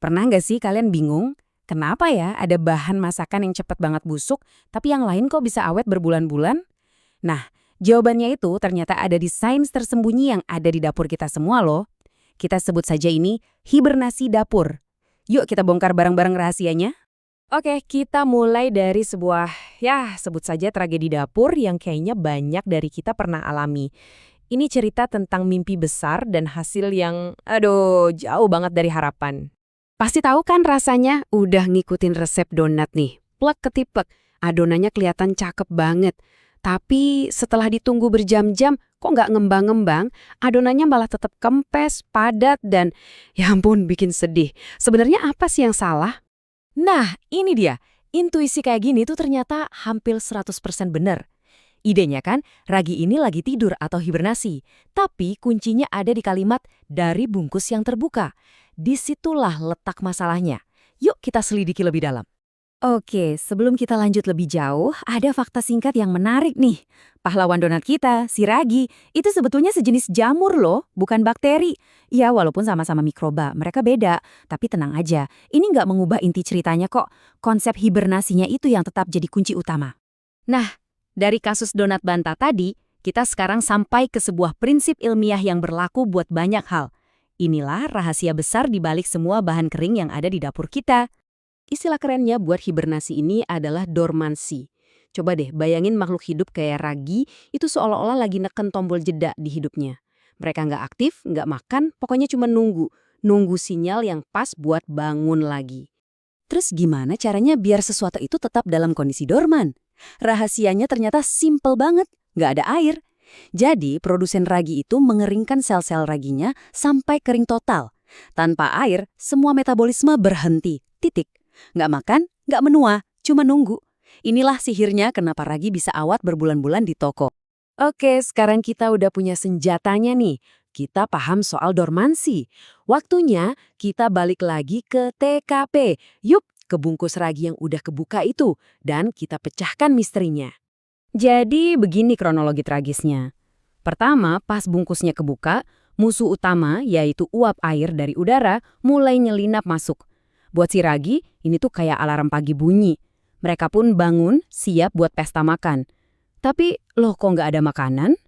Pernah nggak sih kalian bingung? Kenapa ya ada bahan masakan yang cepat banget busuk, tapi yang lain kok bisa awet berbulan-bulan? Nah, jawabannya itu ternyata ada di sains tersembunyi yang ada di dapur kita semua loh. Kita sebut saja ini hibernasi dapur. Yuk kita bongkar bareng-bareng rahasianya. Oke, kita mulai dari sebut saja tragedi dapur yang kayaknya banyak dari kita pernah alami. Ini cerita tentang mimpi besar dan hasil yang, jauh banget dari harapan. Pasti tahu kan rasanya udah ngikutin resep donat nih. Plek ketiplek, adonannya kelihatan cakep banget. Tapi setelah ditunggu berjam-jam, kok nggak ngembang-ngembang, adonannya malah tetap kempes, padat, dan ya ampun bikin sedih. Sebenarnya apa sih yang salah? Nah, ini dia. Intuisi kayak gini tuh ternyata hampir 100% benar. Idenya kan, ragi ini lagi tidur atau hibernasi. Tapi kuncinya ada di kalimat dari bungkus yang terbuka. Disitulah letak masalahnya. Yuk kita selidiki lebih dalam. Oke, sebelum kita lanjut lebih jauh, ada fakta singkat yang menarik nih. Pahlawan donat kita, si ragi, itu sebetulnya sejenis jamur loh, bukan bakteri. Ya, walaupun sama-sama mikroba, mereka beda. Tapi tenang aja, ini nggak mengubah inti ceritanya kok. Konsep hibernasinya itu yang tetap jadi kunci utama. Nah, dari kasus donat banta tadi, kita sekarang sampai ke sebuah prinsip ilmiah yang berlaku buat banyak hal. Inilah rahasia besar di balik semua bahan kering yang ada di dapur kita. Istilah kerennya buat hibernasi ini adalah dormansi. Coba deh bayangin makhluk hidup kayak ragi itu seolah-olah lagi neken tombol jeda di hidupnya. Mereka nggak aktif, nggak makan, pokoknya cuma nunggu. Nunggu sinyal yang pas buat bangun lagi. Terus gimana caranya biar sesuatu itu tetap dalam kondisi dorman? Rahasianya ternyata simple banget, nggak ada air. Jadi produsen ragi itu mengeringkan sel-sel raginya sampai kering total. Tanpa air, semua metabolisme berhenti, titik. Nggak makan, nggak menua, cuma nunggu. Inilah sihirnya kenapa ragi bisa awet berbulan-bulan di toko. Oke, sekarang kita udah punya senjatanya nih. Kita paham soal dormansi. Waktunya kita balik lagi ke TKP. Yup, ke bungkus ragi yang udah kebuka itu. Dan kita pecahkan misterinya. Jadi begini kronologi tragisnya. Pertama, pas bungkusnya kebuka, musuh utama yaitu uap air dari udara mulai nyelinap masuk. Buat si ragi, ini tuh kayak alarm pagi bunyi. Mereka pun bangun, siap buat pesta makan. Tapi, loh kok nggak ada makanan?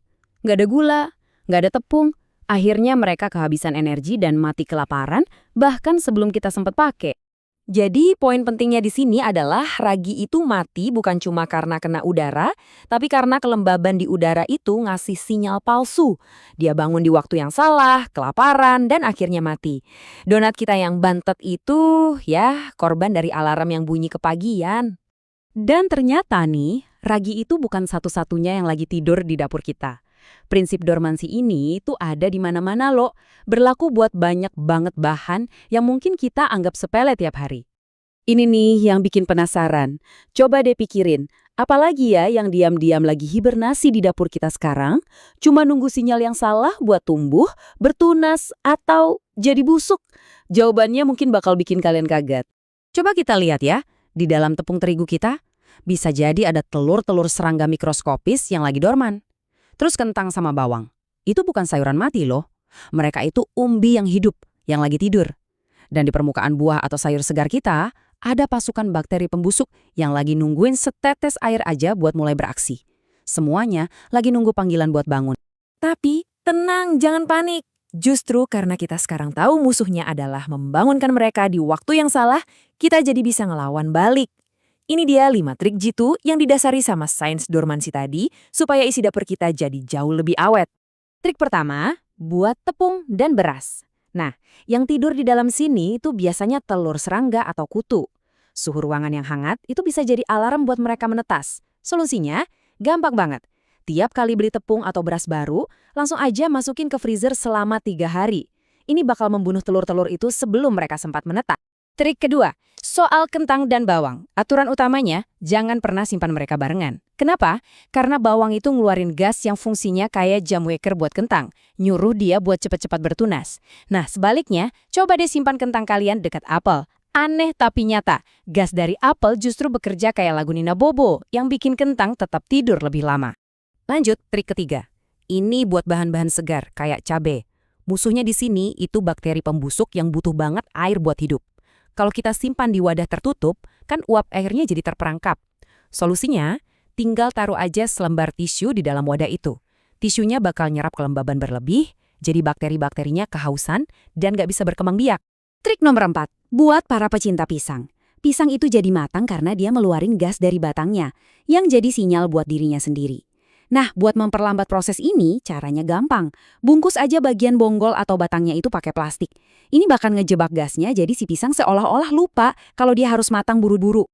Nggak ada gula, nggak ada tepung. Akhirnya mereka kehabisan energi dan mati kelaparan, bahkan sebelum kita sempat pakai. Jadi, poin pentingnya di sini adalah ragi itu mati bukan cuma karena kena udara, tapi karena kelembaban di udara itu ngasih sinyal palsu. Dia bangun di waktu yang salah, kelaparan, dan akhirnya mati. Donat kita yang bantet itu, ya, korban dari alarm yang bunyi kepagian. Dan ternyata nih, ragi itu bukan satu-satunya yang lagi tidur di dapur kita. Prinsip dormansi ini tuh ada di mana-mana loh, berlaku buat banyak banget bahan yang mungkin kita anggap sepele tiap hari. Ini nih yang bikin penasaran. Coba deh pikirin, apalagi ya yang diam-diam lagi hibernasi di dapur kita sekarang, cuma nunggu sinyal yang salah buat tumbuh, bertunas, atau jadi busuk. Jawabannya mungkin bakal bikin kalian kaget. Coba kita lihat ya, di dalam tepung terigu kita, bisa jadi ada telur-telur serangga mikroskopis yang lagi dorman. Terus kentang sama bawang. Itu bukan sayuran mati loh. Mereka itu umbi yang hidup, yang lagi tidur. Dan di permukaan buah atau sayur segar kita, ada pasukan bakteri pembusuk yang lagi nungguin setetes air aja buat mulai beraksi. Semuanya lagi nunggu panggilan buat bangun. Tapi tenang, jangan panik. Justru karena kita sekarang tahu musuhnya adalah membangunkan mereka di waktu yang salah, kita jadi bisa ngelawan balik. Ini dia 5 trik jitu yang didasari sama sains dormansi tadi supaya isi dapur kita jadi jauh lebih awet. Trik pertama, buat tepung dan beras. Nah, yang tidur di dalam sini itu biasanya telur serangga atau kutu. Suhu ruangan yang hangat itu bisa jadi alarm buat mereka menetas. Solusinya, gampang banget. Tiap kali beli tepung atau beras baru, langsung aja masukin ke freezer selama 3 hari. Ini bakal membunuh telur-telur itu sebelum mereka sempat menetas. Trik kedua, soal kentang dan bawang. Aturan utamanya, jangan pernah simpan mereka barengan. Kenapa? Karena bawang itu ngeluarin gas yang fungsinya kayak jam waker buat kentang, nyuruh dia buat cepat-cepat bertunas. Nah, sebaliknya, coba deh simpan kentang kalian dekat apel. Aneh tapi nyata, gas dari apel justru bekerja kayak lagu Nina Bobo yang bikin kentang tetap tidur lebih lama. Lanjut, trik ketiga. Ini buat bahan-bahan segar kayak cabai. Musuhnya di sini itu bakteri pembusuk yang butuh banget air buat hidup. Kalau kita simpan di wadah tertutup, kan uap airnya jadi terperangkap. Solusinya, tinggal taruh aja selembar tisu di dalam wadah itu. Tisunya bakal nyerap kelembaban berlebih, jadi bakteri-bakterinya kehausan dan nggak bisa berkembang biak. Trik nomor 4, buat para pecinta pisang. Pisang itu jadi matang karena dia meluarin gas dari batangnya, yang jadi sinyal buat dirinya sendiri. Nah, buat memperlambat proses ini, caranya gampang. Bungkus aja bagian bonggol atau batangnya itu pakai plastik. Ini bakal ngejebak gasnya, jadi si pisang seolah-olah lupa kalau dia harus matang buru-buru.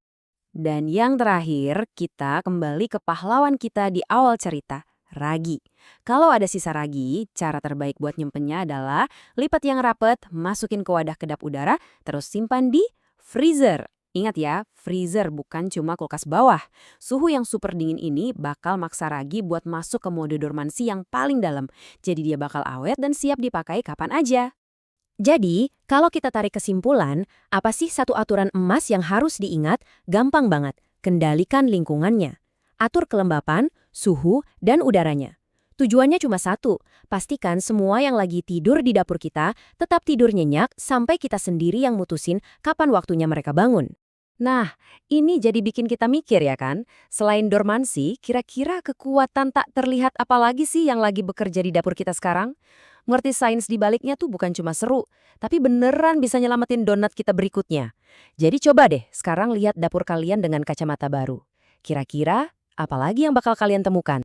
Dan yang terakhir, kita kembali ke pahlawan kita di awal cerita, ragi. Kalau ada sisa ragi, cara terbaik buat nyimpennya adalah lipat yang rapet, masukin ke wadah kedap udara, terus simpan di freezer. Ingat ya, freezer bukan cuma kulkas bawah. Suhu yang super dingin ini bakal maksa ragi buat masuk ke mode dormansi yang paling dalam. Jadi dia bakal awet dan siap dipakai kapan aja. Jadi, kalau kita tarik kesimpulan, apa sih satu aturan emas yang harus diingat? Gampang banget, kendalikan lingkungannya. Atur kelembapan, suhu, dan udaranya. Tujuannya cuma satu, pastikan semua yang lagi tidur di dapur kita tetap tidur nyenyak sampai kita sendiri yang mutusin kapan waktunya mereka bangun. Nah, ini jadi bikin kita mikir ya kan? Selain dormansi, kira-kira kekuatan tak terlihat apa lagi sih yang lagi bekerja di dapur kita sekarang? Ngerti sains di baliknya tuh bukan cuma seru, tapi beneran bisa nyelamatin donat kita berikutnya. Jadi coba deh sekarang lihat dapur kalian dengan kacamata baru. Kira-kira apa lagi yang bakal kalian temukan?